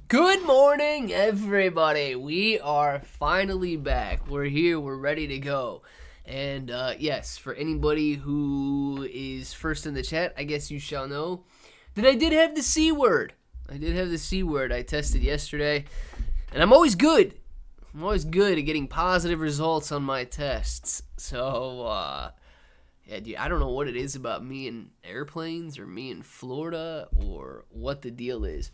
Good morning, everybody. We are finally back. We're here. We're ready to go. And yes, for anybody who is first in the chat, I guess you shall know that I did have the C word. I tested yesterday, and I'm always good. I'm always good at getting positive results on my tests. So, yeah, dude, I don't know what it is about me and airplanes or me in Florida or what the deal is,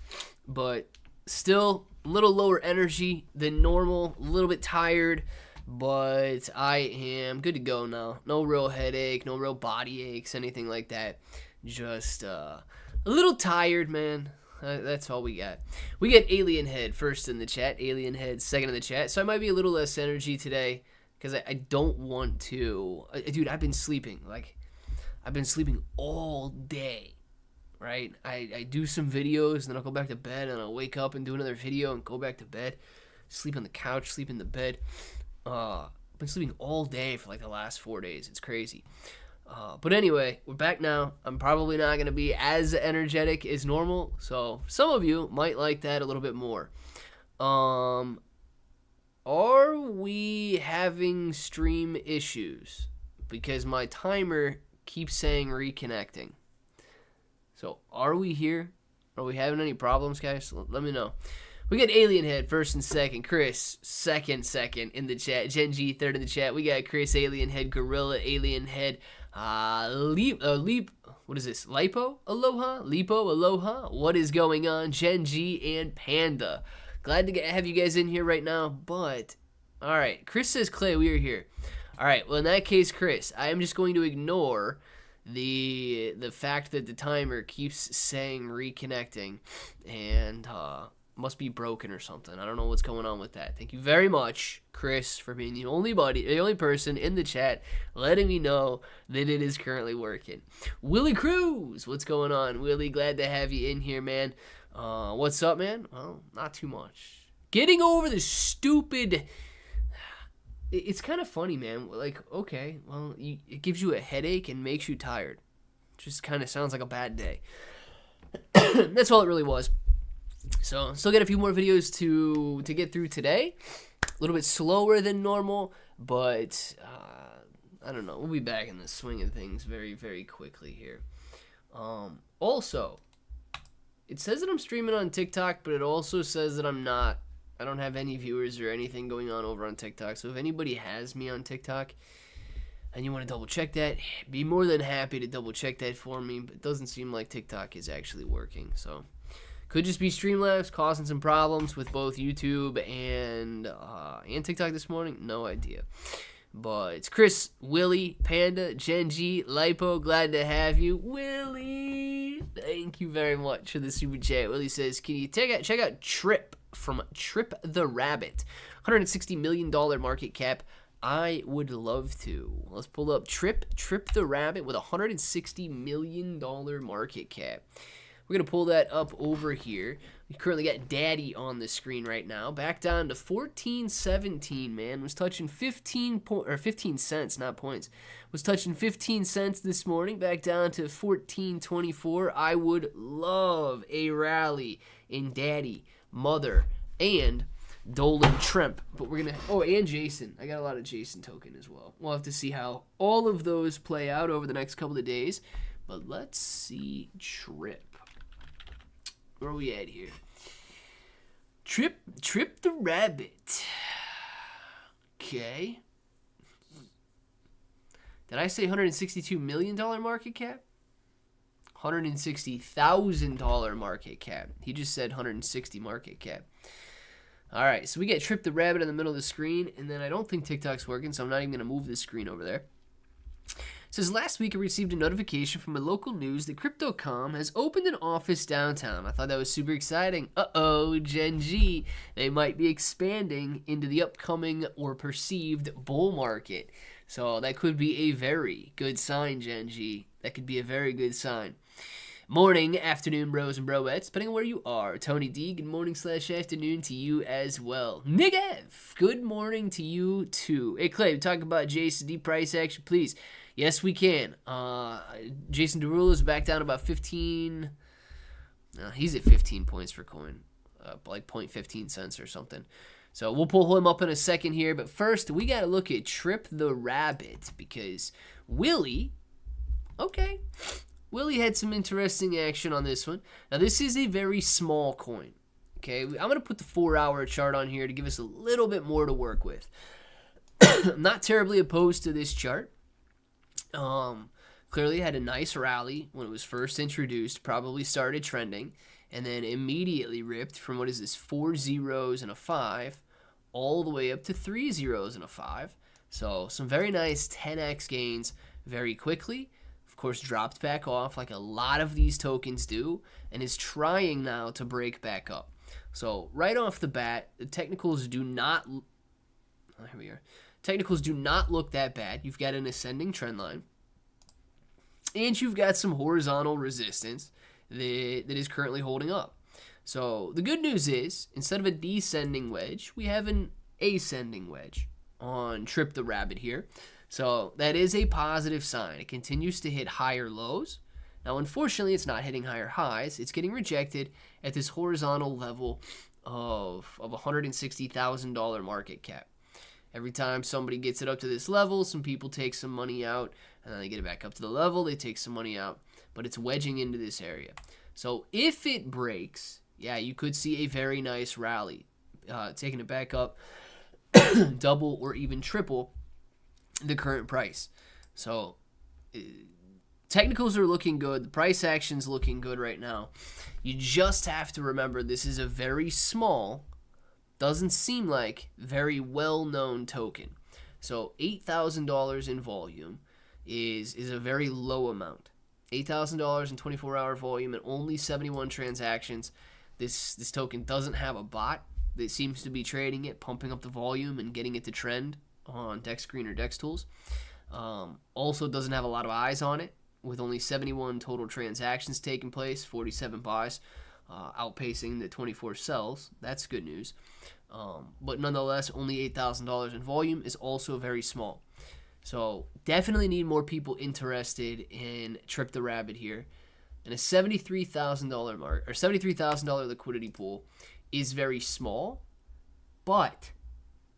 but still a little lower energy than normal, a little bit tired, but I am good to go now. No real headache, no real body aches, anything like that. Just a little tired, man. That's all we got. We get Alien Head first in the chat, Alien Head second in the chat, so I might be a little less energy today because I don't want to. Dude, I've been sleeping. I've been sleeping all day. Right? I do some videos, and then I'll go back to bed, and I'll wake up and do another video and go back to bed. Sleep on the couch, sleep in the bed. I've been sleeping all day for like the last 4 days. It's crazy. But anyway, we're back now. I'm probably not going to be as energetic as normal, so some of you might like that a little bit more. Are we having stream issues? Because my timer keeps saying reconnecting. So, are we here? Are we having any problems, guys? Let me know. We got Alien Head first and second. Chris, second in the chat. Gen G, third in the chat. We got Chris, Alien Head, Gorilla, Alien Head, Leap, what is this? Lipo, Aloha? Lipo, Aloha? What is going on? Gen G and Panda. Glad to have you guys in here right now, but, alright. Chris says, Clay, we are here. Alright, well, in that case, Chris, I am just going to ignore the fact that the timer keeps saying reconnecting and must be broken or something. I don't know what's going on with that. Thank you very much, Chris, for being the only person in the chat letting me know that it is currently working. Willie Cruz, what's going on? Willie, glad to have you in here, man. What's up, man? Well, not too much. Getting over the stupid. It's kind of funny, man. Like, okay, well, it gives you a headache and makes you tired. Just kind of sounds like a bad day. That's all it really was. So, still got a few more videos to get through today. A little bit slower than normal, but I don't know. We'll be back in the swing of things very, very quickly here. Also, it says that I'm streaming on TikTok, but it also says that I'm not. I don't have any viewers or anything going on over on TikTok. So if anybody has me on TikTok and you want to double check that, be more than happy to double check that for me. But it doesn't seem like TikTok is actually working. So could just be Streamlabs causing some problems with both YouTube and TikTok this morning. No idea. But it's Chris, Willie, Panda, Gen G, Lipo. Glad to have you. Willie, thank you very much for the super chat. Willie says, can you check out Trip from Trip the Rabbit? $160 million market cap. I would love to. Let's pull up Trip the Rabbit with $160 million market cap. We're going to pull that up over here. We currently got Daddy on the screen right now. Back down to 14.17, man. Was touching 15 cents, not points. Was touching 15 cents this morning. Back down to 14.24. I would love a rally in Daddy, Mother, and Dolan Tremp. But we're going to... Oh, and Jason. I got a lot of Jason token as well. We'll have to see how all of those play out over the next couple of days. But let's see Trip. Where are we at here? Trip the Rabbit. Okay. Did I say $162 million market cap? $160,000 market cap. He just said 160 market cap. All right, so we get Trip the Rabbit in the middle of the screen, and then I don't think TikTok's working, so I'm not even going to move this screen over there. It says, last week I received a notification from a local news that Crypto.com has opened an office downtown. I thought that was super exciting. Uh-oh, Gen G. They might be expanding into the upcoming or perceived bull market. So that could be a very good sign, Gen G. That could be a very good sign. Morning, afternoon, bros and broettes, depending on where you are. Tony D, good morning / afternoon to you as well. Nigev, good morning to you too. Hey, Clay, talk about Jason D price action, please. Yes, we can. Jason Derulo is back down about 15. He's at 15 points per coin. like 0.15 cents or something. So we'll pull him up in a second here. But first, we got to look at Trip the Rabbit because Willie had some interesting action on this one. Now, this is a very small coin. Okay, I'm going to put the 4-hour chart on here to give us a little bit more to work with. I'm not terribly opposed to this chart. Clearly had a nice rally when it was first introduced, probably started trending, and then immediately ripped from, what is this, 4 zeros and a 5, all the way up to 3 zeros and a 5. So some very nice 10x gains very quickly. Of course, dropped back off like a lot of these tokens do, and is trying now to break back up. So right off the bat, the technicals do not... Oh, here we are. Technicals do not look that bad. You've got an ascending trend line. And you've got some horizontal resistance that is currently holding up. So the good news is, instead of a descending wedge, we have an ascending wedge on Trip the Rabbit here. So that is a positive sign. It continues to hit higher lows. Now, unfortunately, it's not hitting higher highs. It's getting rejected at this horizontal level of $160,000 market cap. Every time somebody gets it up to this level, some people take some money out, and then they get it back up to the level, they take some money out, but it's wedging into this area. So if it breaks, yeah, you could see a very nice rally, taking it back up, double or even triple the current price. So technicals are looking good. The price action's looking good right now. You just have to remember this is a very small, doesn't seem like very well-known token. So $8,000 in volume is a very low amount. $8,000 in 24-hour volume and only 71 transactions. This token doesn't have a bot that seems to be trading it, pumping up the volume and getting it to trend on DexScreen or DexTools. Also doesn't have a lot of eyes on it, with only 71 total transactions taking place, 47 buys, outpacing the 24 sells. That's good news. But nonetheless, only $8,000 in volume is also very small. So definitely need more people interested in Trip the Rabbit here. And a $73,000 mark, or $73,000 liquidity pool is very small, but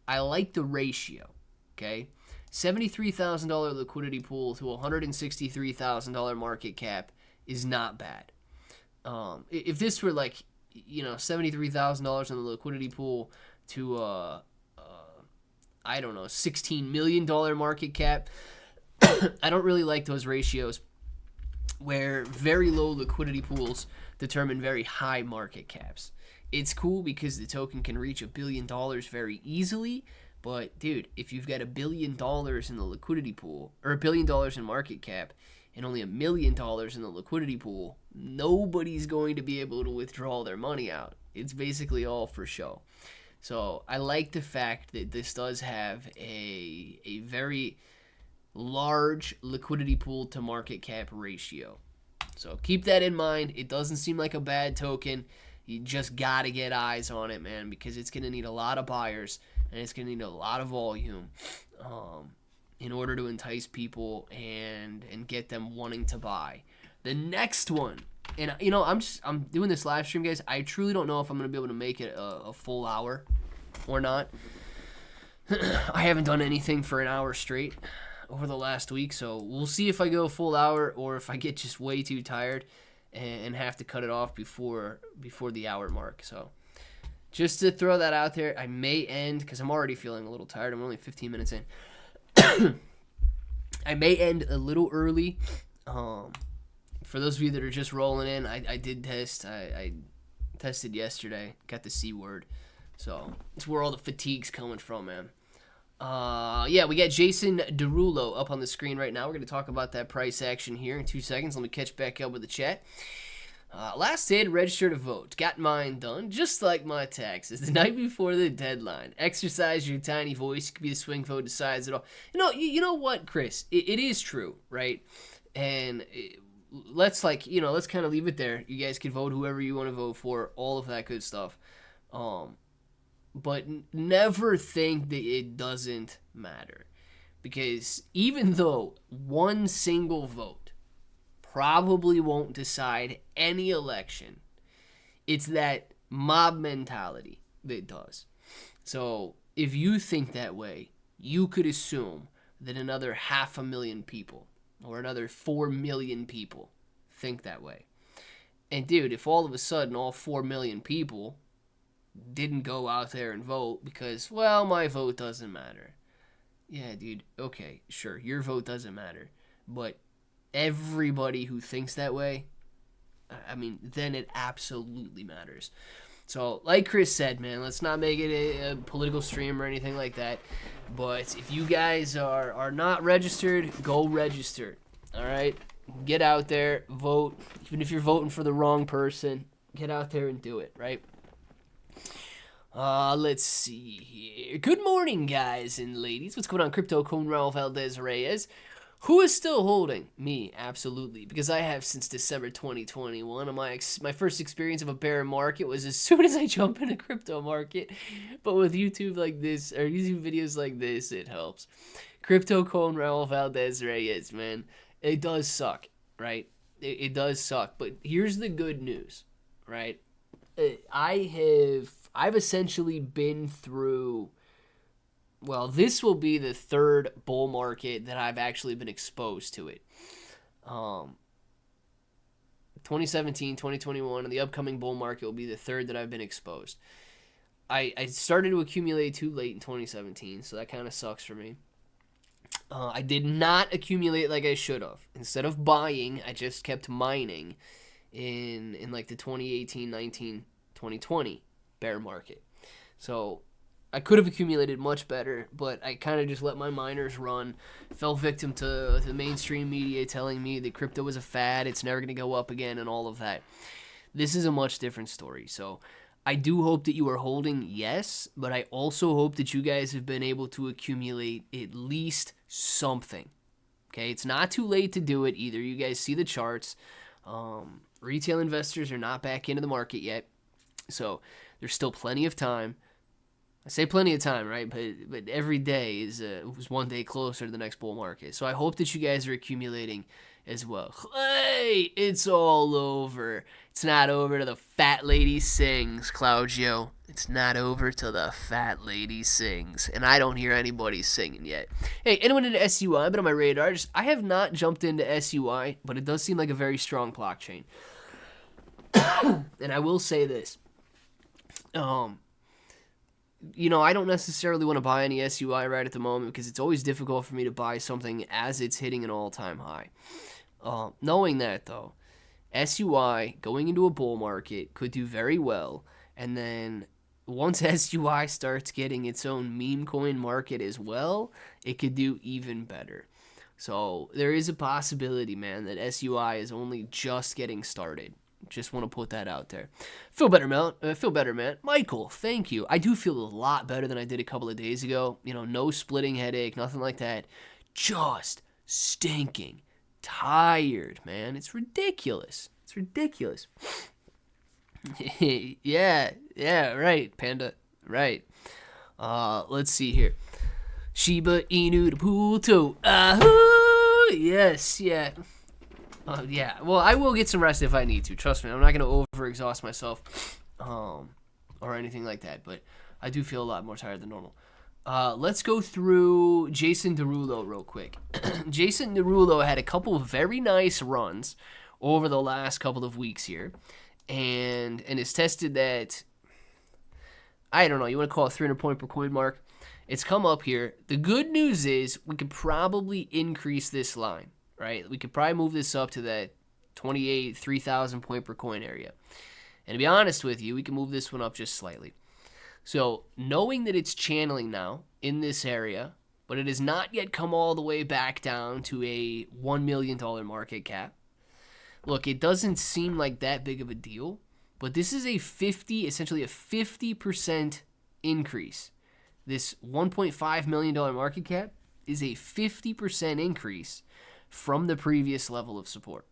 I like the ratio. Okay, $73,000 liquidity pool to $163,000 market cap is not bad. If this were like, $73,000 in the liquidity pool to I don't know, $16 million market cap, I don't really like those ratios where very low liquidity pools determine very high market caps. It's cool because the token can reach $1 billion very easily, but dude, if you've got $1 billion in the liquidity pool, or $1 billion in market cap, and only $1 million in the liquidity pool, nobody's going to be able to withdraw their money out. It's basically all for show. So I like the fact that this does have a very large liquidity pool to market cap ratio. So keep that in mind. It doesn't seem like a bad token. You just got to get eyes on it, man, because it's going to need a lot of buyers and it's going to need a lot of volume in order to entice people and get them wanting to buy. The next one, and I'm doing this live stream, guys. I truly don't know if I'm going to be able to make it a full hour or not. I haven't done anything for an hour straight over the last week, so we'll see if I go a full hour or if I get just way too tired and have to cut it off before the hour mark. So just to throw that out there, I may end, because I'm already feeling a little tired. I'm only 15 minutes in. I may end a little early. For those of you that are just rolling in, I did test. I tested yesterday. Got the C word. So it's where all the fatigue's coming from, man. Yeah, we got Jason Derulo up on the screen right now. We're going to talk about that price action here in 2 seconds. Let me catch back up with the chat. Last day to register to vote. Got mine done, just like my taxes, the night before the deadline. Exercise your tiny voice. Could be the swing vote decides it all. You know what, Chris? It is true, right? And let's kind of leave it there. You guys can vote whoever you want to vote for, all of that good stuff. But never think that it doesn't matter. Because even though one single vote probably won't decide any election, it's that Mob mentality. It does. So if you think that way, you could assume that another 500,000 people or another 4 million people think that way. And dude, if all of a sudden all 4 million people didn't go out there and vote because, well, my vote doesn't matter. Yeah, dude, okay, sure, your vote doesn't matter. But everybody who thinks that way, I mean, then it absolutely matters. So, like Chris said, man, let's not make it a political stream or anything like that. But if you guys are not registered, go register. All right? Get out there, vote. Even if you're voting for the wrong person, get out there and do it, right? Let's see here. Good morning, guys and ladies. What's going on? Crypto Cone Ralph Valdez Reyes. Who is still holding? Me, absolutely, because I have since December 2021. And my first experience of a bear market was as soon as I jump in a crypto market. But with YouTube like this, or YouTube videos like this, it helps. Crypto Cone Ralph Valdez Reyes, man, it does suck, right? It does suck. But here's the good news, right? I've essentially been through. Well, this will be the third bull market that I've actually been exposed to it. 2017, 2021, and the upcoming bull market will be the third that I've been exposed. I started to accumulate too late in 2017, so that kind of sucks for me. I did not accumulate like I should have. Instead of buying, I just kept mining in like the 2018, 19, 2020 bear market. So I could have accumulated much better, but I kind of just let my miners run, fell victim to the mainstream media telling me that crypto was a fad, it's never going to go up again, and all of that. This is a much different story. So I do hope that you are holding, yes, but I also hope that you guys have been able to accumulate at least something. Okay, it's not too late to do it either. You guys see the charts. Retail investors are not back into the market yet, so there's still plenty of time. I say plenty of time, right? But every day is one day closer to the next bull market. So I hope that you guys are accumulating as well. Hey, it's all over. It's not over till the fat lady sings, Claudio. It's not over till the fat lady sings. And I don't hear anybody singing yet. Hey, anyone into SUI? Been on my radar. I have not jumped into SUI, but it does seem like a very strong blockchain. And I will say this. You know, I don't necessarily want to buy any SUI right at the moment because it's always difficult for me to buy something as it's hitting an all-time high. Knowing that, though, SUI going into a bull market could do very well, and then once SUI starts getting its own meme coin market as well, it could do even better. So there is a possibility, man, that SUI is only just getting started. Just want to put that out there. Feel better, man. Michael, thank you. I do feel a lot better than I did a couple of days ago. You know, no splitting headache, nothing like that. Just stinking tired, man. It's ridiculous. Yeah, right, Panda. Right. Let's see here. Shiba Inu to pool too. Ahoo! Yes, yeah. Yeah, well, I will get some rest if I need to. Trust me, I'm not going to overexhaust myself or anything like that, but I do feel a lot more tired than normal. Let's go through Jason Derulo real quick. Jason Derulo had a couple of very nice runs over the last couple of weeks here, and has tested that, I don't know, you want to call it 300 point per coin mark. It's come up here. The good news is we could probably increase this line. Right, we could probably move this up to that 3,000 point per coin area. And to be honest with you, we can move this one up just slightly. So knowing that it's channeling now in this area, but it has not yet come all the way back down to a $1 million market cap. Look, it doesn't seem like that big of a deal, but this is essentially a 50% increase. This $1.5 million market cap is a 50% increase from the previous level of support.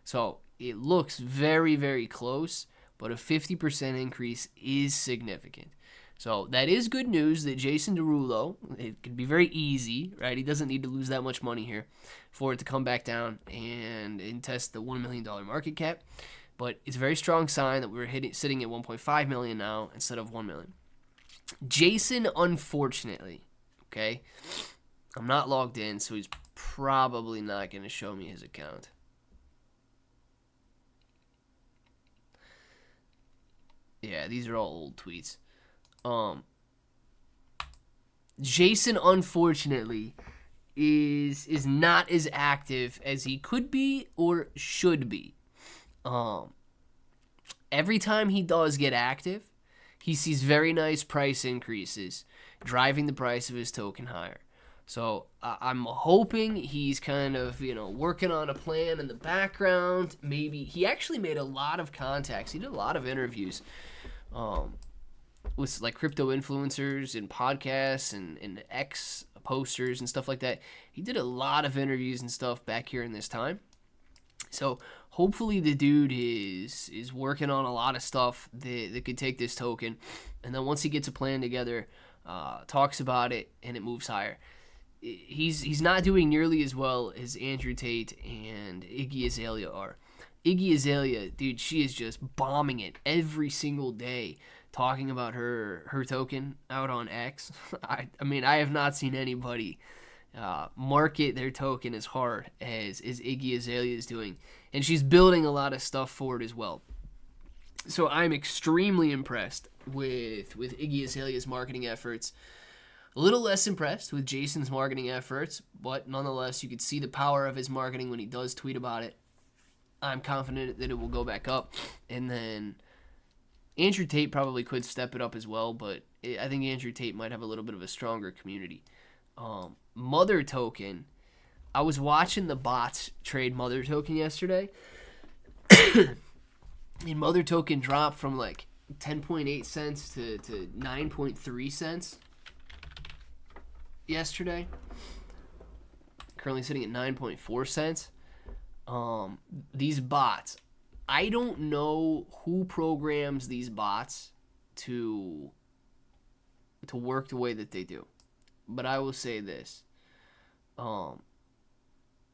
So it looks very, very close, but a 50% increase is significant. So that is good news that Jason Derulo, it could be very easy, right? He doesn't need to lose that much money here for it to come back down and test the $1 million market cap. But it's a very strong sign that we're sitting at 1.5 million now instead of 1 million. Jason, unfortunately, okay, I'm not logged in, so he's probably not going to show me his account. Yeah, these are all old tweets. Jason, unfortunately, is not as active as he could be or should be. Every time he does get active, he sees very nice price increases, driving the price of his token higher. So I'm hoping he's kind of, working on a plan in the background. Maybe he actually made a lot of contacts. He did a lot of interviews with like crypto influencers and podcasts and X posters and stuff like that. He did a lot of interviews and stuff back here in this time. So hopefully the dude is working on a lot of stuff that could take this token. And then once he gets a plan together, talks about it, and it moves higher. He's not doing nearly as well as Andrew Tate and Iggy Azalea are. Iggy Azalea, dude, she is just bombing it every single day, talking about her token out on X. I mean, I have not seen anybody market their token as hard as Iggy Azalea is doing. And she's building a lot of stuff for it as well. So I'm extremely impressed with Iggy Azalea's marketing efforts. A little less impressed with Jason's marketing efforts, but nonetheless, you could see the power of his marketing when he does tweet about it. I'm confident that it will go back up. And then Andrew Tate probably could step it up as well, but I think Andrew Tate might have a little bit of a stronger community. Mother token, I was watching the bots trade Mother token yesterday. And Mother token dropped from like 10.8 cents to 9.3 cents yesterday. Currently sitting at 9.4 cents. These bots, I don't know who programs these bots to work the way that they do, but I will say this.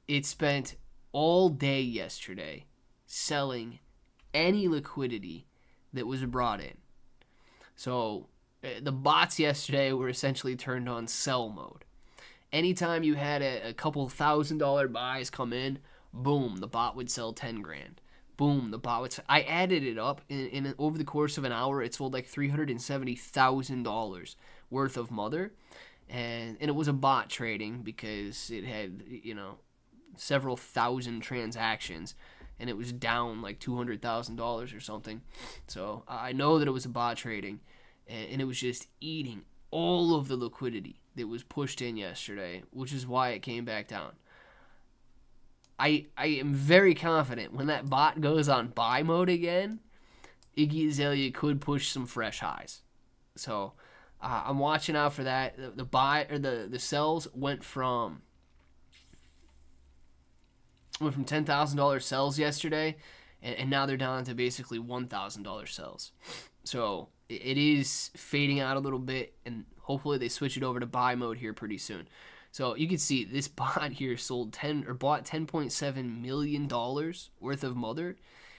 It spent all day yesterday selling any liquidity that was brought in. So the bots yesterday were essentially turned on sell mode. Anytime you had a couple $1,000 buys come in, boom, the bot would sell 10 grand. Boom, the bot would sell. I added it up, and over the course of an hour, it sold like $370,000 worth of Mother. And it was a bot trading because it had, several thousand transactions, and it was down like $200,000 or something. So I know that it was a bot trading, and it was just eating all of the liquidity that was pushed in yesterday, which is why it came back down. I am very confident when that bot goes on buy mode again, Iggy Azalea could push some fresh highs. So I'm watching out for that. The buy or the sells went from $10,000 sells yesterday, and now they're down to basically $1,000 sells. So it is fading out a little bit, and hopefully they switch it over to buy mode here pretty soon. So you can see this bot here bought $10.7 million worth of Mother.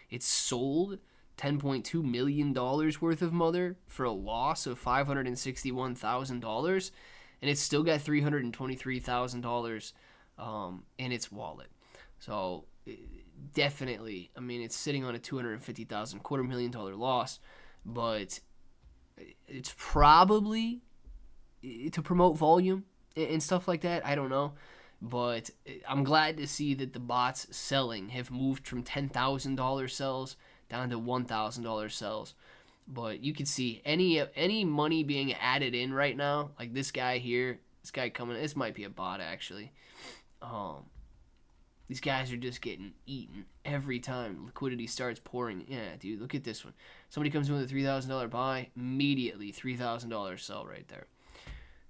It sold $10.2 million worth of Mother for a loss of $561,000, and it's still got $323,000 in its wallet. So definitely, I mean, it's sitting on a $250,000, $250,000 loss, but it's probably to promote volume and stuff like that. I don't know, but I'm glad to see that the bots selling have moved from $10,000 sells down to $1,000 sells. But you can see any money being added in right now, like this guy here, this guy coming, this might be a bot actually. These guys are just getting eaten every time liquidity starts pouring. Yeah, dude, look at this one. Somebody comes in with a $3,000 buy, immediately $3,000 sell right there.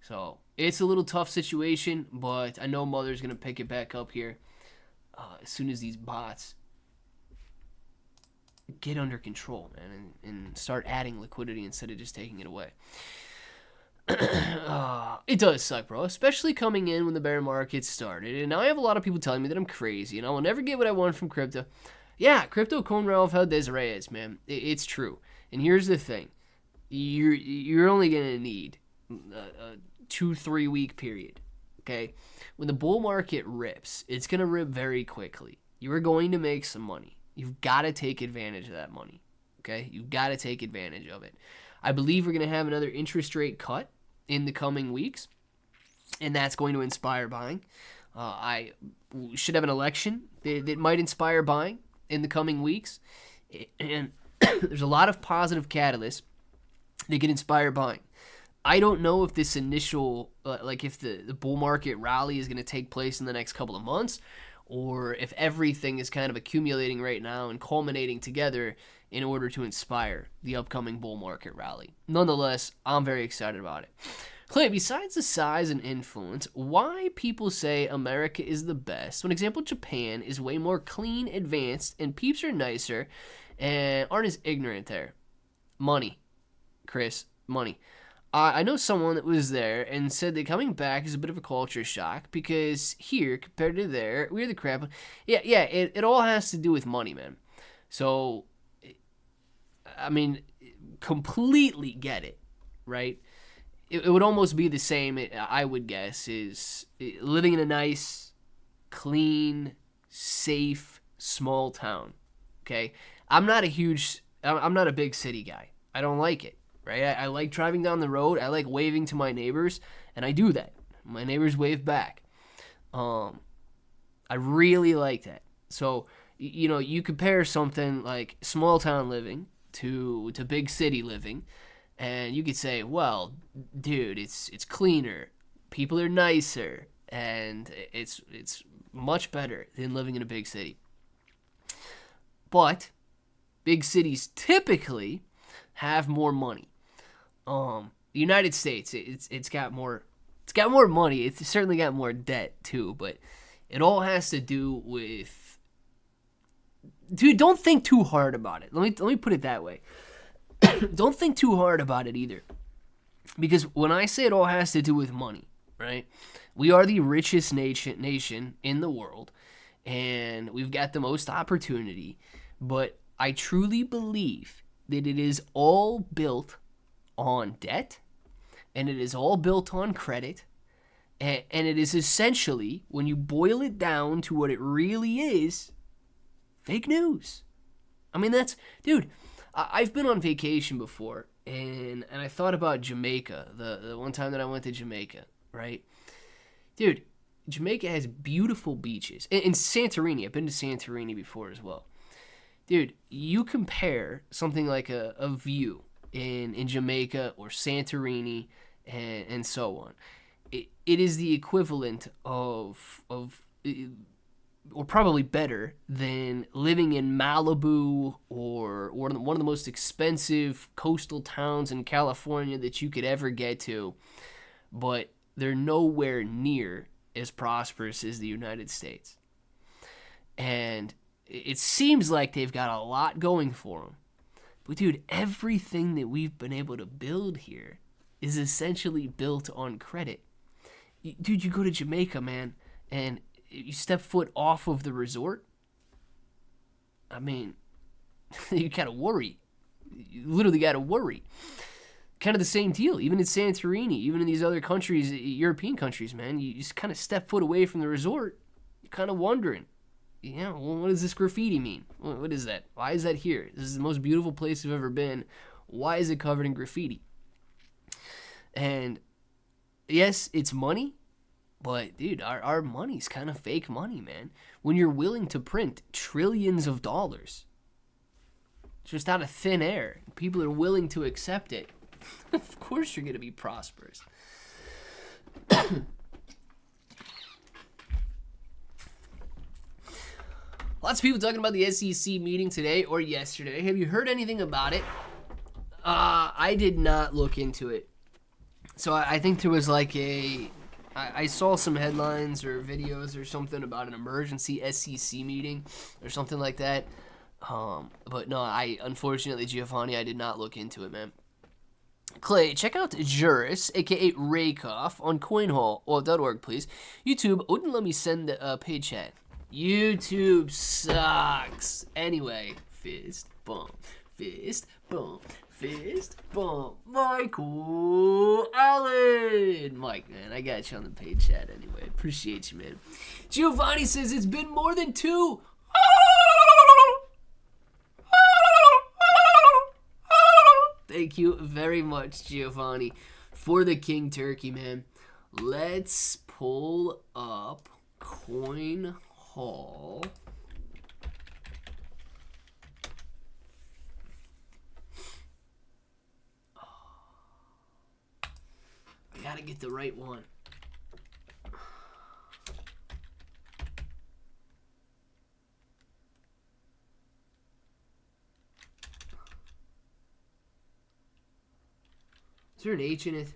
So it's a little tough situation, but I know Mother's going to pick it back up here as soon as these bots get under control, man, and start adding liquidity instead of just taking it away. It does suck, bro, especially coming in when the bear market started. And now I have a lot of people telling me that I'm crazy and I will never get what I want from crypto. Yeah, crypto con Rafael des Reyes, man. It's true. And here's the thing. You're only going to need a 2-3 week period, okay? When the bull market rips, it's going to rip very quickly. You are going to make some money. You've got to take advantage of that money, okay? You've got to take advantage of it. I believe we're going to have another interest rate cut in the coming weeks, and that's going to inspire buying. I should have an election that might inspire buying in the coming weeks, and there's a lot of positive catalysts that can inspire buying. I don't know if this initial, if the bull market rally is going to take place in the next couple of months, or if everything is kind of accumulating right now and culminating together in order to inspire the upcoming bull market rally. Nonetheless, I'm very excited about it. Clay, besides the size and influence, why people say America is the best? One example, Japan is way more clean, advanced, and peeps are nicer and aren't as ignorant there. Money, Chris, money. I know someone that was there and said that coming back is a bit of a culture shock because here, compared to there, we're the crap. Yeah, it all has to do with money, man. So, I mean, completely get it, right? It would almost be the same, I would guess, is living in a nice, clean, safe, small town, okay? I'm not a big city guy. I don't like it. Right? I like driving down the road. I like waving to my neighbors, and I do that. My neighbors wave back. I really like that. So, you compare something like small town living to big city living, and you could say, well, dude, it's cleaner, people are nicer, and it's much better than living in a big city. But big cities typically have more money. The United States, it's got more money. It's certainly got more debt too, but it all has to do with. Dude, don't think too hard about it. Let me put it that way. Don't think too hard about it either, because when I say it all has to do with money, right? We are the richest nation in the world, and we've got the most opportunity. But I truly believe that it is all built on debt, and it is all built on credit, and it is essentially, when you boil it down to what it really is, fake news. I mean, dude, I've been on vacation before, and I thought about Jamaica, the one time that I went to Jamaica, right? Dude, Jamaica has beautiful beaches, and Santorini, I've been to Santorini before as well. Dude, you compare something like a view in Jamaica or Santorini and so on. It is the equivalent of or probably better than living in Malibu or one of the most expensive coastal towns in California that you could ever get to, but they're nowhere near as prosperous as the United States. And it seems like they've got a lot going for them. But dude, everything that we've been able to build here is essentially built on credit. Dude, you go to Jamaica, man, and you step foot off of the resort, I mean, you gotta worry. You literally gotta worry. Kind of the same deal, even in Santorini, even in these other countries, European countries, man, you just kind of step foot away from the resort, you're kind of wondering, well, what does this graffiti mean? What is that? Why is that here? This is the most beautiful place I've ever been. Why is it covered in graffiti? And yes, it's money, but dude, our money's kind of fake money, man. When you're willing to print trillions of dollars just out of thin air, people are willing to accept it. Of course you're going to be prosperous. Lots of people talking about the SEC meeting today or yesterday. Have you heard anything about it? I did not look into it. So I think there was like I saw some headlines or videos or something about an emergency SEC meeting or something like that. But no, unfortunately, Giovanni, I did not look into it, man. Clay, check out Juris, aka Rakoff, on coinhall.org, please. YouTube wouldn't let me send a paid chat. YouTube sucks. Anyway, fist bump, fist bump, fist bump. Michael Allen. Mike, man, I got you on the paid chat anyway. Appreciate you, man. Giovanni says it's been more than 2. Thank you very much, Giovanni, for the King Turkey, man. Let's pull up Coin Hall. I gotta get the right one. Is there an H in it?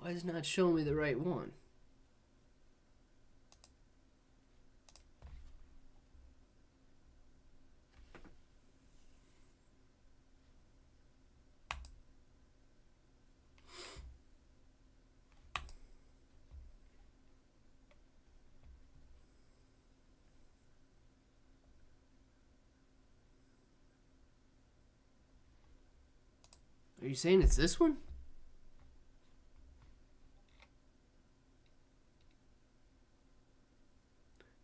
Why is it not showing me the right one? Are you saying it's this one?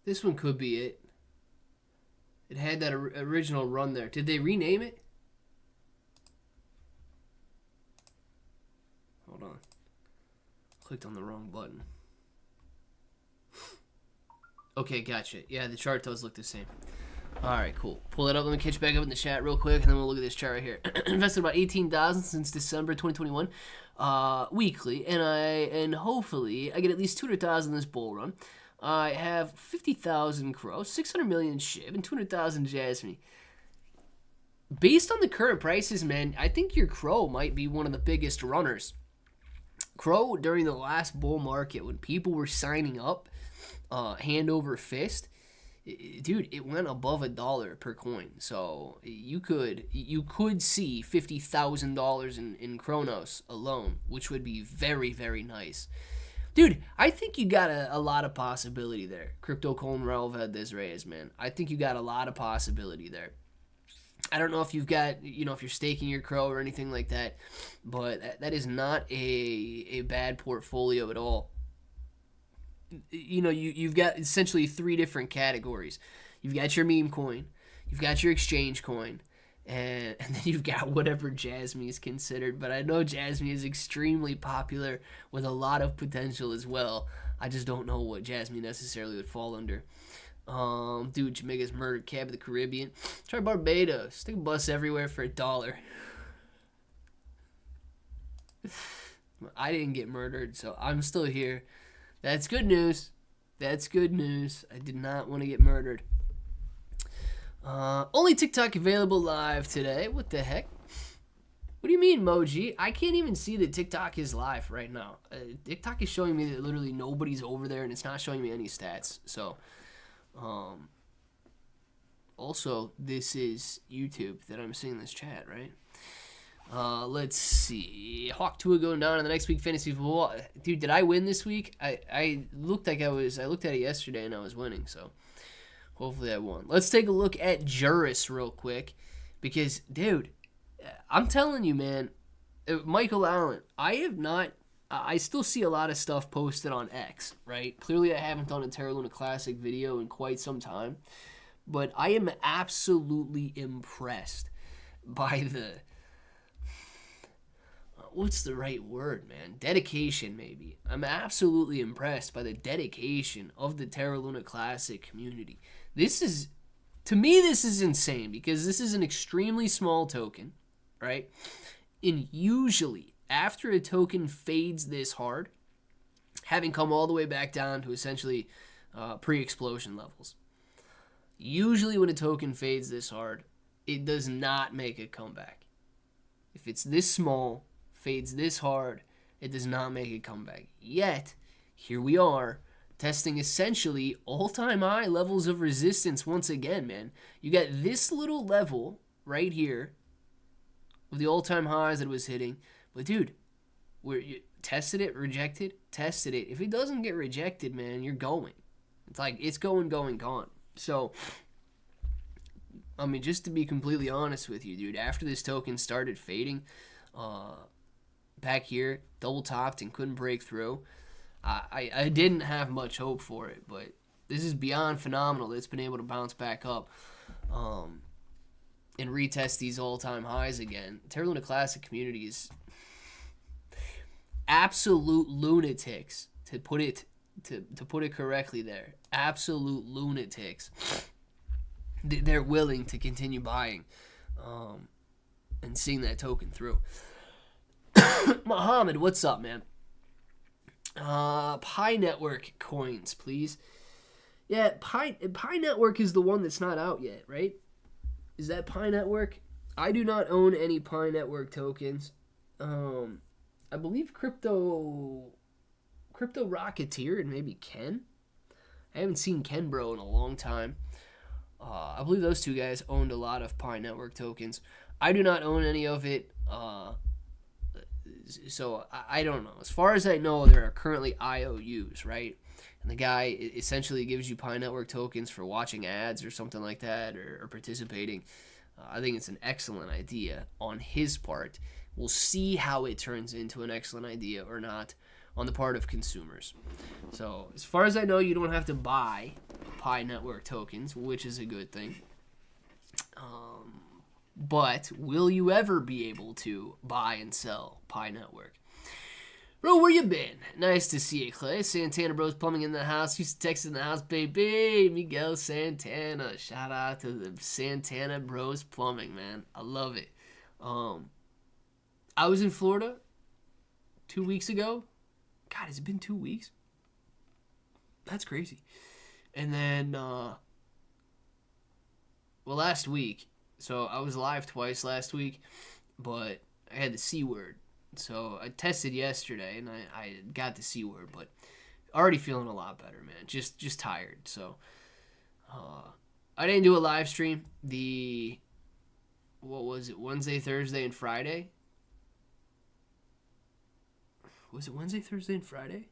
This one could be it. It had that original run there. Did they rename it? Hold on. Clicked on the wrong button. Okay, gotcha. Yeah, the chart does look the same. Alright, cool. Pull it up. Let me catch back up in the chat real quick, and then we'll look at this chart right here. Invested about 18,000 since December 2021, weekly, and hopefully I get at least 200,000 this bull run. I have 50,000 Crow, 600 million SHIB, and 200,000 Jasmine. Based on the current prices, man, I think your Crow might be one of the biggest runners. Crow, during the last bull market, when people were signing up, hand over fist, dude, it went above $1 per coin. So you could see $50,000 in Chronos alone, which would be very, very nice. Dude, I think you got a lot of possibility there. Crypto Colin Relvad this Reyes, man. I think you got a lot of possibility there. I don't know if you've got, if you're staking your Crow or anything like that, but that is not a bad portfolio at all. You've got essentially 3 different categories. You've got your meme coin, you've got your exchange coin, and then you've got whatever Jasmine is considered. But I know Jasmine is extremely popular with a lot of potential as well. I just don't know what Jasmine necessarily would fall under. Dude, Jamaica's murdered Cab of the Caribbean. Try Barbados. Take a bus everywhere for $1. I didn't get murdered, so I'm still here. That's good news. That's good news. I did not want to get murdered. Only TikTok available live today. What the heck? What do you mean, Moji? I can't even see that TikTok is live right now. TikTok is showing me that literally nobody's over there, and it's not showing me any stats. So, also, this is YouTube that I'm seeing this chat, right? Let's see. Hawk Tua going down in the next week fantasy football. Dude, did I win this week? I looked like I looked at it yesterday and I was winning, so hopefully I won. Let's take a look at Juris real quick, because dude, I'm telling you, man, Michael Allen, I still see a lot of stuff posted on X, right? Clearly I haven't done a Terra Luna Classic video in quite some time, but I am absolutely impressed by the, what's the right word, man? Dedication, maybe. I'm absolutely impressed by the dedication of the Terra Luna Classic community. To me, this is insane, because this is an extremely small token, right? And usually, after a token fades this hard, having come all the way back down to essentially pre-explosion levels, usually when a token fades this hard, it does not make a comeback. If it's this small, fades this hard, it does not make a comeback. Yet, here we are, testing essentially all-time high levels of resistance once again, man. You got this little level right here of the all-time highs that it was hitting. But, dude, you tested it, rejected, tested it. If it doesn't get rejected, man, you're going. It's like, it's going, gone. So, I mean, just to be completely honest with you, dude, after this token started fading, back here, double topped and couldn't break through, I didn't have much hope for it, but this is beyond phenomenal that it's been able to bounce back up and retest these all-time highs again. Terra Classic community is absolute lunatics, to put it correctly there. Absolute lunatics. They're willing to continue buying and seeing that token through. Muhammad, what's up, man? Pi Network coins, please. Yeah, Pi Network is the one that's not out yet, right? Is that Pi Network? I do not own any Pi Network tokens. I believe Crypto Rocketeer and maybe Ken. I haven't seen Ken Bro in a long time. I believe those two guys owned a lot of Pi Network tokens. I do not own any of it. So I don't know. As far as I know, there are currently IOUs, right? And the guy essentially gives you Pi Network tokens for watching ads or something like that, or participating. I think it's an excellent idea on his part. We'll see how it turns into an excellent idea or not on the part of consumers. So as far as I know, you don't have to buy Pi Network tokens, which is a good thing. But will you ever be able to buy and sell Pi Network? Bro, where you been? Nice to see you, Clay. Santana Bros Plumbing in the house. Used to text in the house, baby. Miguel Santana. Shout out to the Santana Bros Plumbing, man. I love it. I was in Florida 2 weeks ago. God, has it been 2 weeks? That's crazy. And then, last week. So I was live twice last week, but I had the C word. So I tested yesterday, and I got the C word, but already feeling a lot better, man. Just tired. So I didn't do a live stream. What was it, Wednesday, Thursday, and Friday? Was it Wednesday, Thursday, and Friday?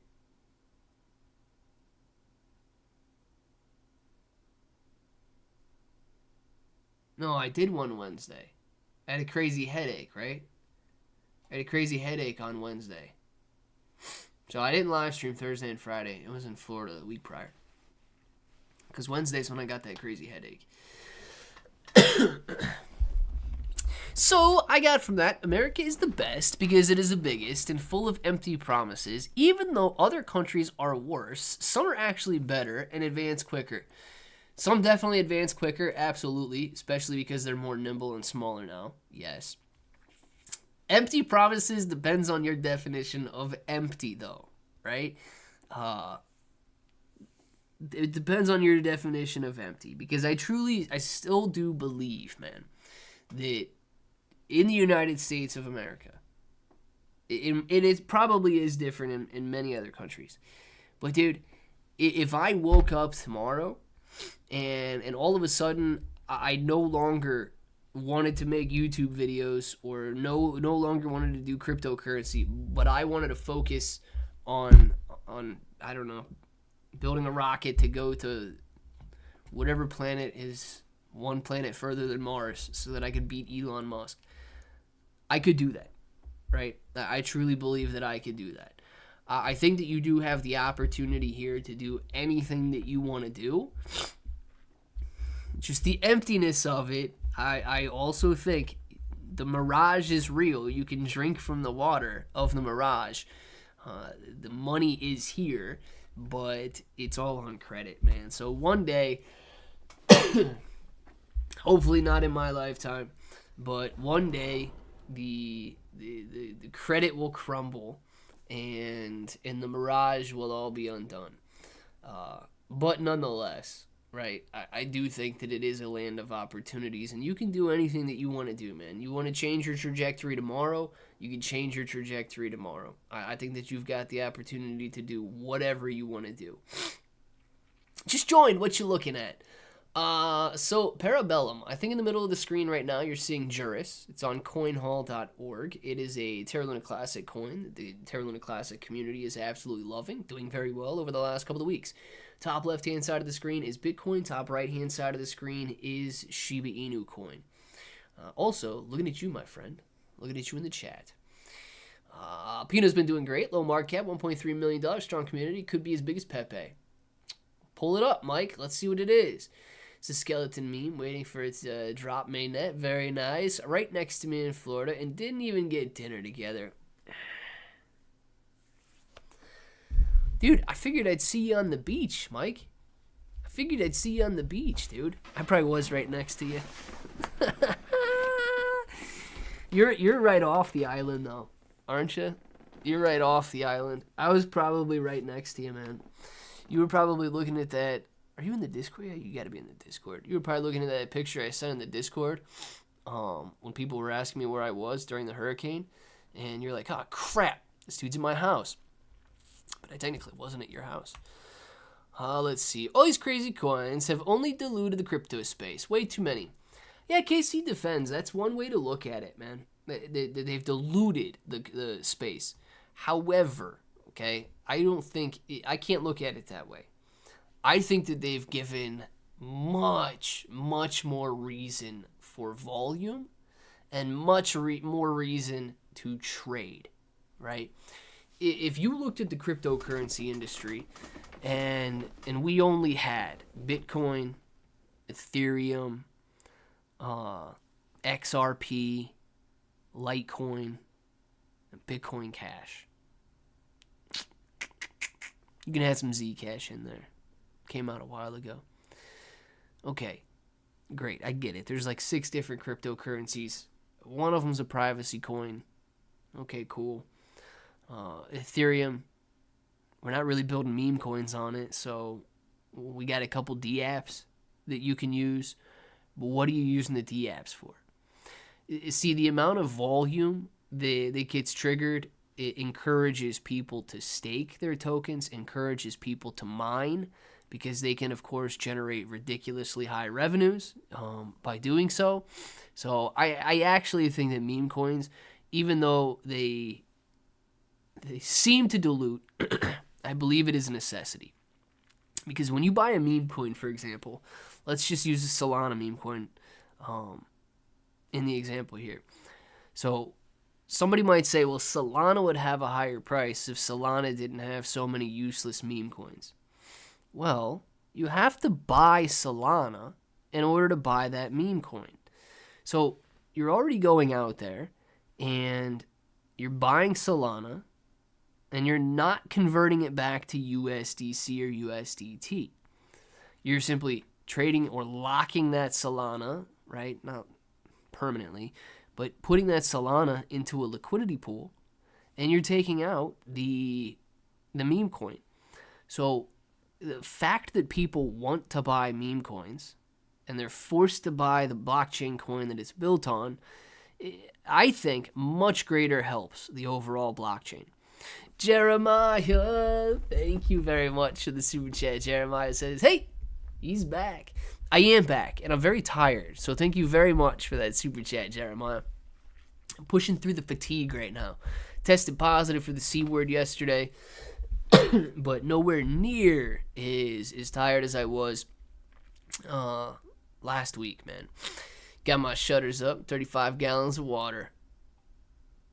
No, I did one Wednesday. I had a crazy headache, right? I had a crazy headache on Wednesday. So I didn't live stream Thursday and Friday. It was in Florida the week prior. Because Wednesday's when I got that crazy headache. So I got from that, America is the best because it is the biggest and full of empty promises. Even though other countries are worse, some are actually better and advance quicker. Some definitely advance quicker, absolutely, especially because they're more nimble and smaller now. Yes. Empty promises depends on your definition of empty, though, right? It depends on your definition of empty, because I still do believe, man, that in the United States of America, it probably is different in many other countries, but dude, if I woke up tomorrow and all of a sudden I no longer wanted to make YouTube videos or no longer wanted to do cryptocurrency, but I wanted to focus on I don't know, building a rocket to go to whatever planet is one planet further than Mars so that I could beat Elon Musk, I could do that, right? I truly believe that I could do that. I think that you do have the opportunity here to do anything that you want to do. Just the emptiness of it, I also think the mirage is real. You can drink from the water of the mirage. The money is here, but it's all on credit, man. So one day, hopefully not in my lifetime, but one day the credit will crumble and the mirage will all be undone. But nonetheless, right? I do think that it is a land of opportunities, and you can do anything that you want to do, man. You want to change your trajectory tomorrow, you can change your trajectory tomorrow. I think that you've got the opportunity to do whatever you want to do. Just join what you're looking at. So Parabellum, I think in the middle of the screen right now you're seeing Juris. It's on coinhall.org. It is a Terra Luna Classic coin. The Terra Luna Classic community is absolutely loving, doing very well over the last couple of weeks. Top left-hand side of the screen is Bitcoin. Top right-hand side of the screen is Shiba Inu Coin. Also, looking at you, my friend. Looking at you in the chat. Pino's been doing great. Low market cap, $1.3 million. Strong community. Could be as big as Pepe. Pull it up, Mike. Let's see what it is. It's a skeleton meme waiting for its drop mainnet. Very nice. Right next to me in Florida, and didn't even get dinner together. Dude, I figured I'd see you on the beach, Mike. I figured I'd see you on the beach, dude. I probably was right next to you. You're right off the island, though, aren't you? You're right off the island. I was probably right next to you, man. You were probably looking at that. Are you in the Discord? Yeah, you got to be in the Discord. You were probably looking at that picture I sent in the Discord when people were asking me where I was during the hurricane. And you're like, oh, crap. This dude's in my house. But I technically wasn't at your house. Let's see. All these crazy coins have only diluted the crypto space. Way too many. Yeah, KC defends. That's one way to look at it, man. They've diluted the space. However, okay, I can't look at it that way. I think that they've given much more reason for volume and much more reason to trade, right? If you looked at the cryptocurrency industry and we only had Bitcoin, Ethereum, XRP, Litecoin, and Bitcoin Cash. You can add some Zcash in there. Came out a while ago. Okay, great. I get it. There's like 6 different cryptocurrencies. One of them's a privacy coin. Okay, cool. Ethereum. We're not really building meme coins on it, so we got a couple D-apps that you can use. But what are you using the D-apps for? See, the amount of volume that gets triggered, it encourages people to stake their tokens, encourages people to mine, because they can, of course, generate ridiculously high revenues by doing so. So I actually think that meme coins, even though they seem to dilute, I believe it is a necessity. Because when you buy a meme coin, for example, let's just use a Solana meme coin in the example here. So somebody might say, well, Solana would have a higher price if Solana didn't have so many useless meme coins. Well, you have to buy Solana in order to buy that meme coin. So you're already going out there and you're buying Solana and you're not converting it back to USDC or USDT. You're simply trading or locking that Solana, right? Not permanently, but putting that Solana into a liquidity pool, and you're taking out the meme coin. So the fact that people want to buy meme coins and they're forced to buy the blockchain coin that it's built on, I think much greater helps the overall blockchain. Jeremiah, thank you very much for the super chat. Jeremiah says, hey, he's back. I am back, and I'm very tired, so thank you very much for that super chat, Jeremiah. I'm pushing through the fatigue right now. Tested positive for the C word yesterday, but nowhere near as tired as I was last week, man. Got my shutters up, 35 gallons of water.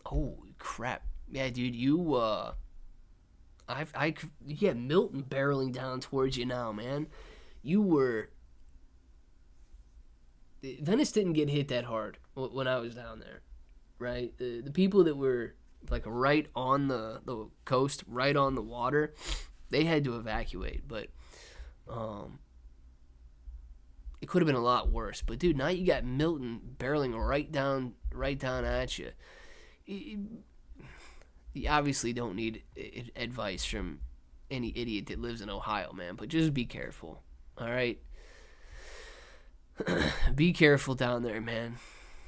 Holy crap. Yeah, dude, you got Milton barreling down towards you now, man. Venice didn't get hit that hard when I was down there, right? The people that were like right on the coast, right on the water, they had to evacuate, but it could have been a lot worse. But dude, now you got Milton barreling right down at you. You obviously don't need advice from any idiot that lives in Ohio, man, but just be careful, all right? Be careful down there, man.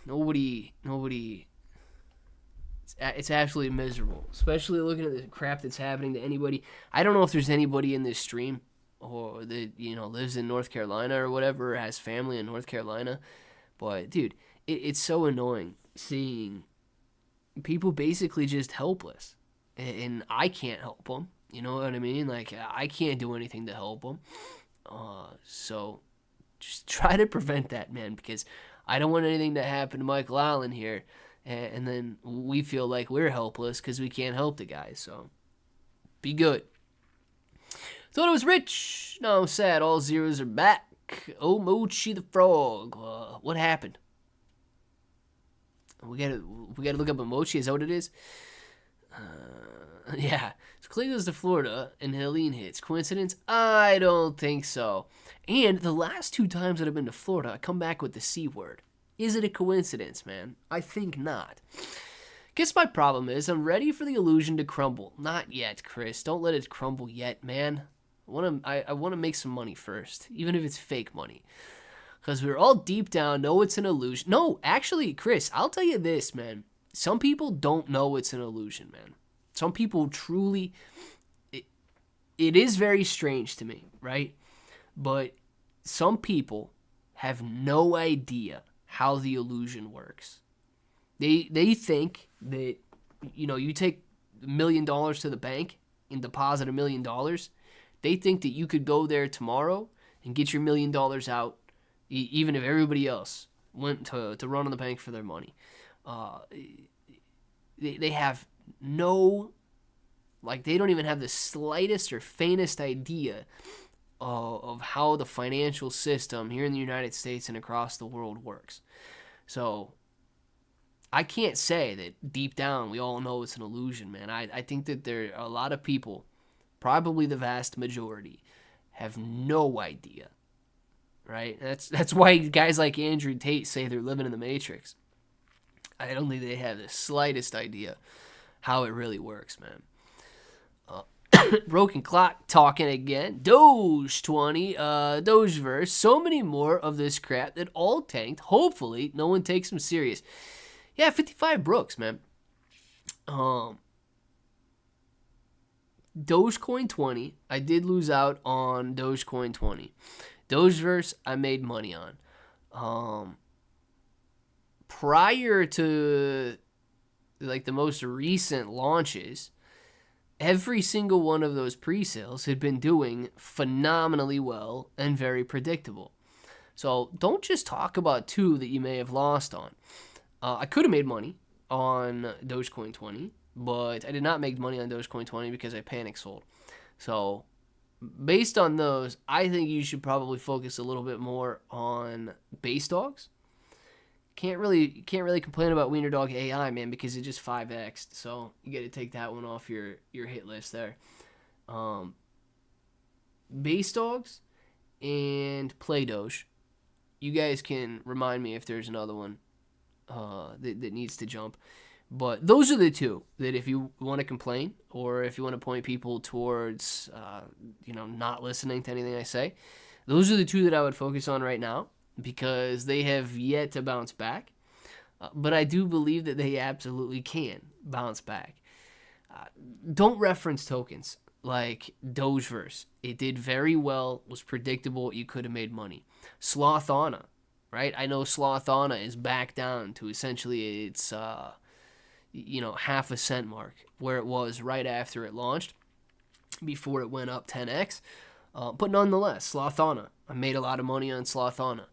Nobody. It's absolutely miserable, especially looking at the crap that's happening to anybody. I don't know if there's anybody in this stream or that lives in North Carolina or whatever, or has family in North Carolina, but dude, it's so annoying seeing people basically just helpless, and I can't help them. You know what I mean? Like, I can't do anything to help them. So just try to prevent that, man, because I don't want anything to happen to Michael Allen here, and then we feel like we're helpless because we can't help the guy. So be good. Thought it was rich. No, I'm sad. All zeros are back. Oh, Mochi the Frog. What happened? We gotta look up Mochi. Is that what it is? Yeah. So Clay goes to Florida and Helene hits. Coincidence? I don't think so. And the last 2 times that I've been to Florida, I come back with the C word. Is it a coincidence, man? I think not. Guess my problem is I'm ready for the illusion to crumble. Not yet, Chris. Don't let it crumble yet, man. I want to make some money first, even if it's fake money. Because we're all deep down know it's an illusion. No, actually, Chris, I'll tell you this, man. Some people don't know it's an illusion, man. Some people truly... It is very strange to me, right? But some people have no idea how the illusion works. They think that, you take $1 million to the bank and deposit $1 million. They think that you could go there tomorrow and get your $1 million out, even if everybody else went to run on the bank for their money. They have no, they don't even have the slightest or faintest idea of how the financial system here in the United States and across the world works. So I can't say that deep down we all know it's an illusion, man. I think that there are a lot of people, probably the vast majority, have no idea, right? That's why guys like Andrew Tate say they're living in the Matrix. I don't think they have the slightest idea how it really works, man. Broken Clock talking again. Doge 20, Dogeverse. So many more of this crap that all tanked. Hopefully, no one takes them serious. Yeah, 55 Brooks, man. Dogecoin 20. I did lose out on Dogecoin 20. Dogeverse, I made money on. Prior to the most recent launches, every single one of those pre-sales had been doing phenomenally well and very predictable. So don't just talk about 2 that you may have lost on. I could have made money on Dogecoin 20, but I did not make money on Dogecoin 20 because I panic sold. So based on those, I think you should probably focus a little bit more on base dogs. Can't really complain about Wiener Dog AI, man, because it just 5x'd. So you got to take that one off your hit list there. Base dogs and Play Doge. You guys can remind me if there's another one that needs to jump. But those are the 2 that if you want to complain or if you want to point people towards, not listening to anything I say, those are the 2 that I would focus on right now, because they have yet to bounce back. But I do believe that they absolutely can bounce back. Don't reference tokens like Dogeverse. It did very well, was predictable, you could have made money. Slothana, right? I know Slothana is back down to essentially its, half a cent mark, where it was right after it launched, before it went up 10x. But nonetheless, Slothana, I made a lot of money on Slothana.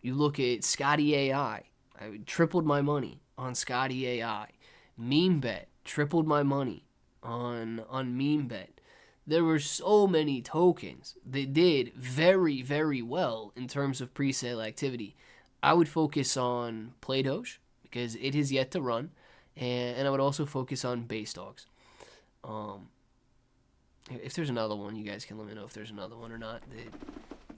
You look at Scotty AI, I tripled my money on Scotty AI. MemeBet, tripled my money on MemeBet. There were so many tokens that did very, very well in terms of pre-sale activity. I would focus on Play Doge because it has yet to run, and I would also focus on base dogs. If there's another one, you guys can let me know if there's another one or not that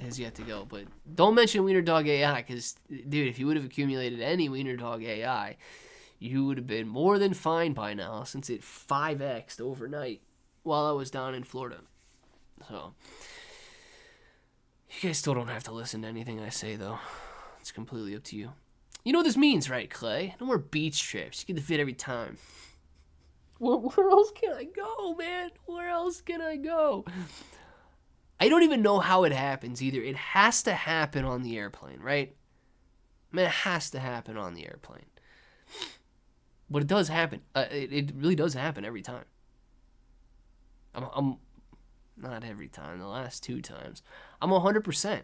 has yet to go. But don't mention Wiener Dog AI because, dude, if you would have accumulated any Wiener Dog AI, you would have been more than fine by now, since it 5x'd overnight while I was down in Florida. So you guys still don't have to listen to anything I say, though. It's completely up to you. You know what this means, right, Clay? No more beach trips. You get the fit every time. Where else can I go, man? Where else can I go? I don't even know how it happens either. It has to happen on the airplane, right? I mean, it has to happen on the airplane. But it does happen. It really does happen every time. I'm not every time. The last 2 times, I'm 100%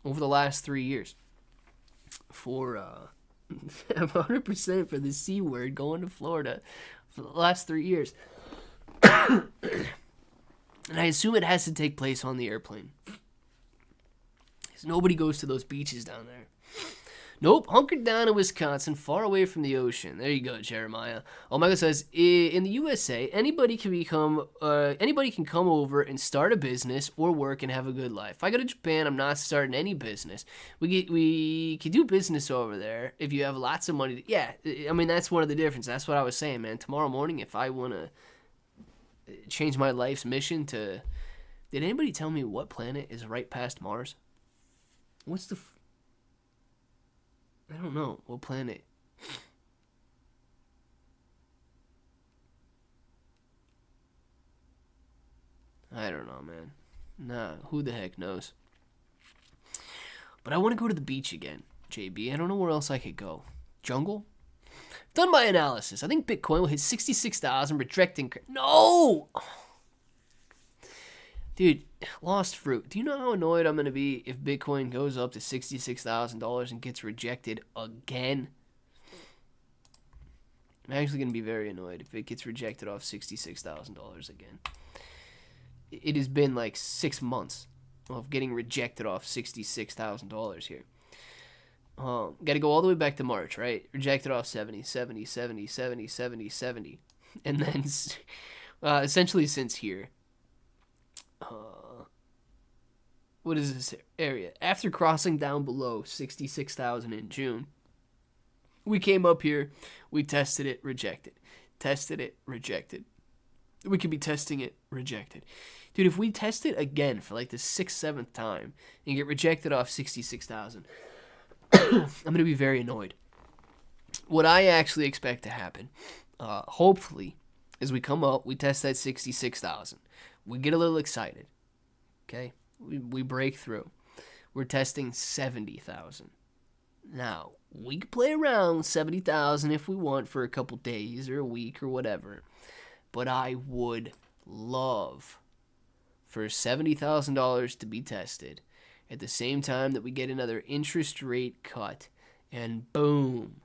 over the last 3 years. For I'm 100% for the C word going to Florida for the last 3 years. And I assume it has to take place on the airplane. Because nobody goes to those beaches down there. Nope, hunkered down in Wisconsin, far away from the ocean. There you go, Jeremiah. Oh, Michael says, in the USA, anybody can come over and start a business or work and have a good life. If I go to Japan, I'm not starting any business. We can do business over there if you have lots of money. Yeah, I mean, that's one of the differences. That's what I was saying, man. Tomorrow morning, if I want to change my life's mission to... Did anybody tell me what planet is right past Mars? What's the... I don't know. What planet? I don't know, man. Nah, who the heck knows? But I want to go to the beach again, JB. I don't know where else I could go. Jungle? Done my analysis. I think Bitcoin will hit 66,000, rejecting... No! Dude, lost fruit. Do you know how annoyed I'm going to be if Bitcoin goes up to $66,000 and gets rejected again? I'm actually going to be very annoyed if it gets rejected off $66,000 again. It has been like 6 months of getting rejected off $66,000 here. Got to go all the way back to March, right? Rejected off 70, 70, 70, 70, 70, 70. And then essentially since here. What is this area? After crossing down below 66,000 in June, we came up here, we tested it, rejected. Tested it, rejected. We could be testing it, rejected. Dude, if we test it again for like the 6th, 7th time and get rejected off 66,000, I'm going to be very annoyed. What I actually expect to happen, hopefully, as we come up, we test that 66,000. We get a little excited, okay? We break through. We're testing 70,000. Now, we can play around 70,000 if we want for a couple days or a week or whatever. But I would love for $70,000 to be tested at the same time that we get another interest rate cut and boom,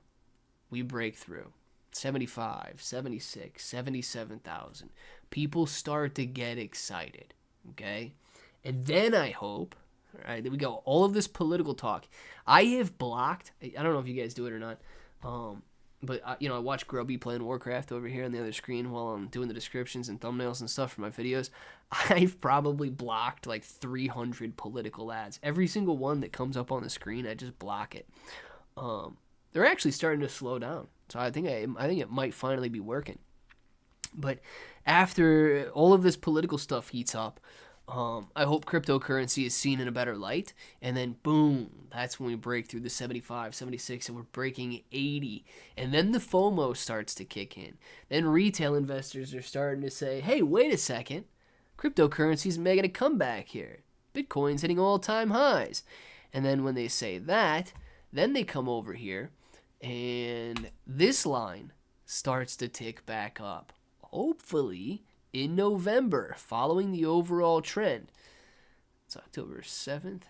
we break through. 75, 76, 77,000. People start to get excited, okay? And then I hope, all right, that we go all of this political talk. I have blocked, I don't know if you guys do it or not, but I watch Grubby playing Warcraft over here on the other screen while I'm doing the descriptions and thumbnails and stuff for my videos. I've probably blocked like 300 political ads. Every single one that comes up on the screen, I just block it. They're actually starting to slow down. So I think it might finally be working. But after all of this political stuff heats up, I hope cryptocurrency is seen in a better light. And then boom, that's when we break through the 75, 76, and we're breaking 80. And then the FOMO starts to kick in. Then retail investors are starting to say, hey, wait a second. Cryptocurrency's making a comeback here. Bitcoin's hitting all-time highs. And then when they say that, then they come over here. And this line starts to tick back up. Hopefully in November, following the overall trend. It's October 7th.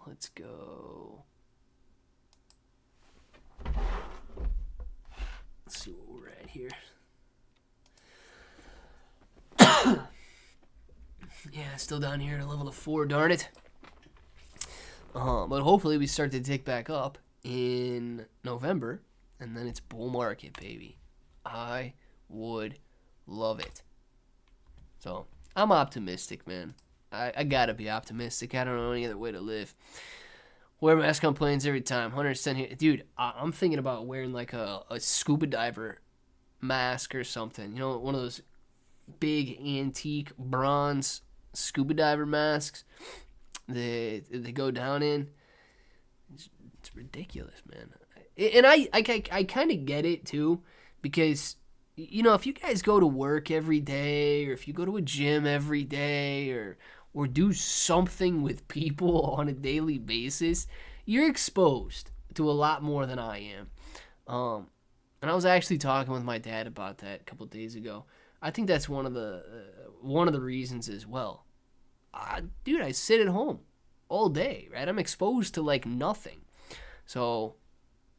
Let's go. Let's see what we're at here. Yeah, still down here at a level of 4, darn it. But hopefully we start to tick back up in November, and then it's bull market, baby. I would love it. So I'm optimistic, man. I gotta be optimistic. I don't know any other way to live. Wear mask on planes every time. 100% here. Dude, I'm thinking about wearing like a scuba diver mask or something. You know, one of those big antique bronze scuba diver masks that they go down in. Just It's ridiculous, man. And I kind of get it too, because you know, if you guys go to work every day, or if you go to a gym every day, or do something with people on a daily basis, you're exposed to a lot more than I am. And I was actually talking with my dad about that a couple days ago. I think that's one of the reasons as well. Dude, I sit at home all day, right? I'm exposed to like nothing. So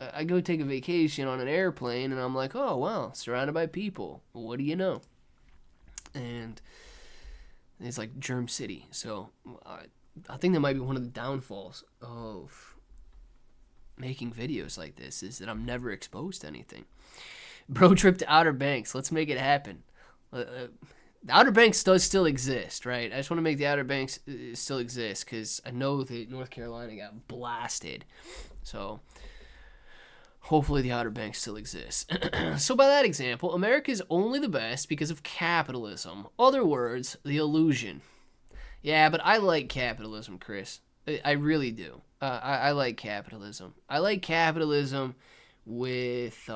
I go take a vacation on an airplane, and I'm like, oh, wow, surrounded by people. What do you know? And it's like Germ City. So I think that might be one of the downfalls of making videos like this, is that I'm never exposed to anything. Bro trip to Outer Banks. Let's make it happen. The Outer Banks does still exist, right? I just want to make the Outer Banks still exist, because I know that North Carolina got blasted. So hopefully the Outer Banks still exists. So by that example, America is only the best because of capitalism. Other words, the illusion. Yeah, but I like capitalism, Chris. I really do. I like capitalism. I like capitalism with...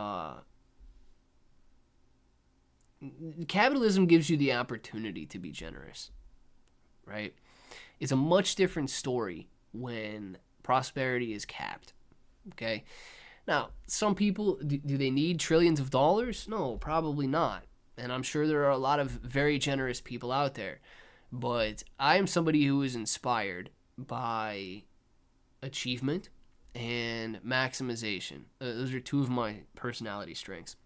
capitalism gives you the opportunity to be generous, right? It's a much different story when prosperity is capped, okay? Now, some people, do they need trillions of dollars? No, probably not. And I'm sure there are a lot of very generous people out there. But I am somebody who is inspired by achievement and maximization. Those are two of my personality strengths.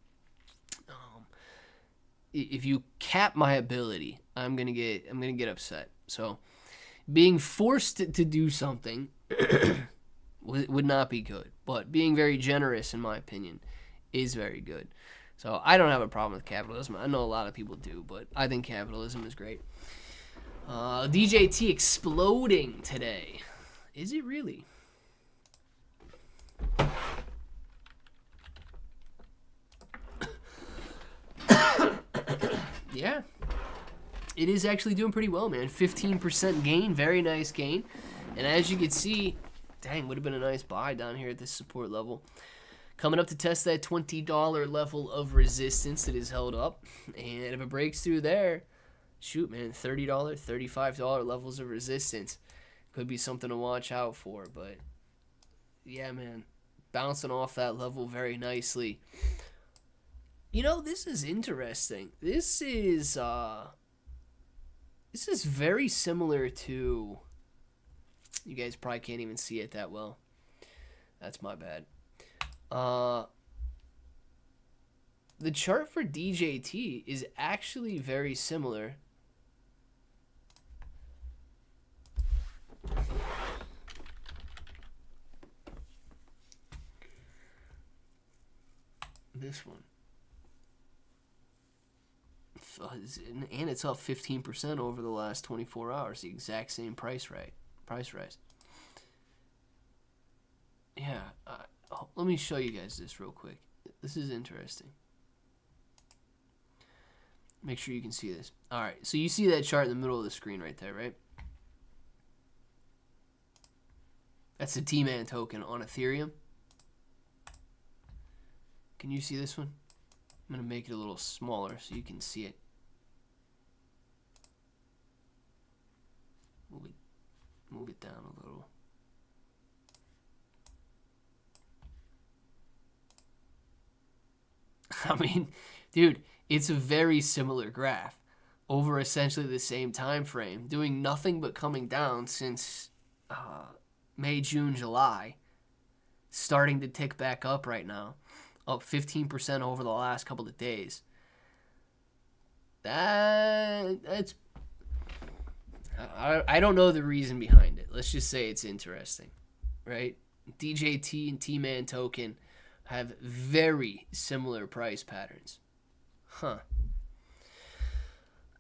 If you cap my ability, I'm gonna get upset. So, being forced to do something would not be good. But being very generous, in my opinion, is very good. So I don't have a problem with capitalism. I know a lot of people do, but I think capitalism is great. DJT exploding today. Is it really? Yeah. It is actually doing pretty well, man. 15% gain. Very nice gain. And as you can see, dang, would have been a nice buy down here at this support level. Coming up to test that $20 level of resistance that is held up. And if it breaks through there, shoot, man, $30, $35 levels of resistance could be something to watch out for. But, yeah, man, bouncing off that level very nicely. You know, this is interesting. This is very similar to... You guys probably can't even see it that well. That's my bad. The chart for DJT is actually very similar. This one. And it's up 15% over the last 24 hours. The exact same price rise. Yeah, let me show you guys this real quick. This is interesting. Make sure you can see this. All right, so you see that chart in the middle of the screen right there, right? That's the T-Man token on Ethereum. Can you see this one? I'm going to make it a little smaller so you can see it. Move it down a little. I mean, dude, it's a very similar graph over essentially the same time frame, doing nothing but coming down since May, June, July, starting to tick back up right now, up 15% over the last couple of days. That's I don't know the reason behind it. Let's just say it's interesting, right? DJT and T-Man token have very similar price patterns. Huh.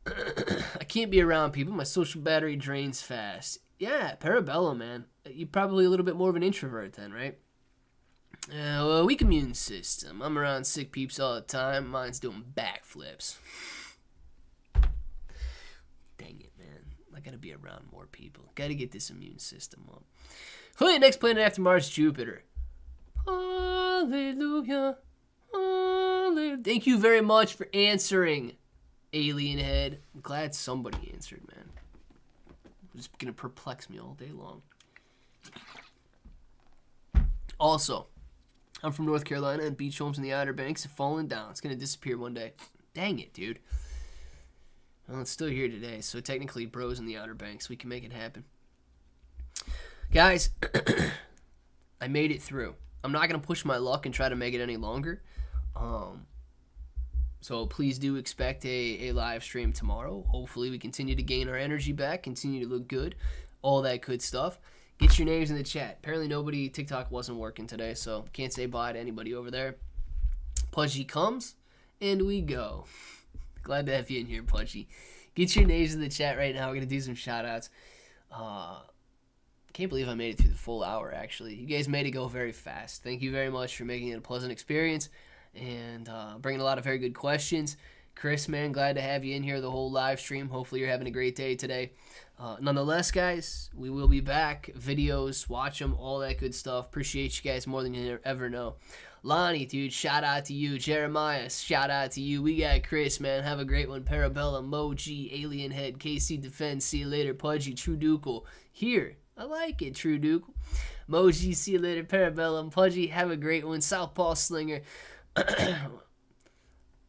I can't be around people. My social battery drains fast. Yeah, Parabellum, man. You're probably a little bit more of an introvert then, right? Well, weak immune system. I'm around sick peeps all the time. Mine's doing backflips. Dang it, man. I gotta be around more people. Gotta get this immune system up. Oh, yeah, next planet after Mars, Jupiter. Hallelujah. Hallelujah. Thank you very much for answering, Alien Head. I'm glad somebody answered, man. It's going to perplex me all day long. Also, I'm from North Carolina, and beach homes in the Outer Banks have fallen down. It's going to disappear one day. Dang it, dude. Well, it's still here today, so technically bros in the Outer Banks. We can make it happen. Guys, I made it through. I'm not going to push my luck and try to make it any longer. So please do expect a live stream tomorrow. Hopefully we continue to gain our energy back, continue to look good, all that good stuff. Get your names in the chat. Apparently TikTok wasn't working today, so can't say bye to anybody over there. Pudgy comes, and we go. Glad to have you in here, Pudgy. Get your names in the chat right now. We're going to do some shout-outs. Can't believe I made it through the full hour, actually. You guys made it go very fast. Thank you very much for making it a pleasant experience and bringing a lot of very good questions. Chris, man, glad to have you in here the whole live stream. Hopefully you're having a great day today. Nonetheless, guys, we will be back. Videos, watch them, all that good stuff. Appreciate you guys more than you ever know. Lonnie, dude, shout out to you. Jeremiah, shout out to you. We got Chris, man. Have a great one. Parabellum, Moji, Alien Head, KC Defense. See you later. Pudgy, True Dukel. Here. I like it, True Dukel. Moji, see you later. Parabellum, Pudgy, have a great one. Southpaw Slinger.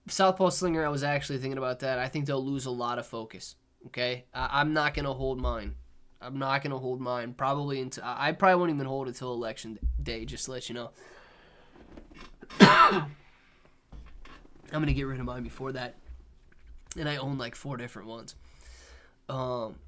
Southpaw Slinger, I was actually thinking about that. I think they'll lose a lot of focus. Okay? I'm not going to hold mine. I'm not going to hold mine. Probably until I probably won't even hold it till election day, just to let you know. I'm going to get rid of mine before that. And I own like 4 different ones.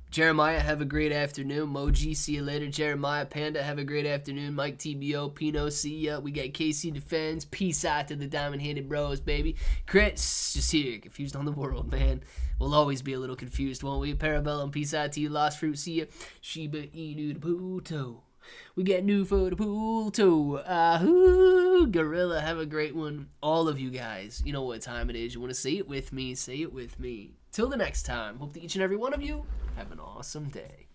Jeremiah, have a great afternoon. Moji, see you later. Jeremiah, Panda, have a great afternoon. Mike TBO, Pino, see ya. We got KC Defense. Peace out to the diamond-handed bros, baby. Chris, just here, confused on the world, man. We'll always be a little confused, won't we? Parabellum, peace out to you. Lost Fruit, see ya. Shiba Inu the Puto. We got new for the pool, too. Gorilla, have a great one. All of you guys, you know what time it is. You want to say it with me, say it with me. Till the next time, hope that each and every one of you have an awesome day.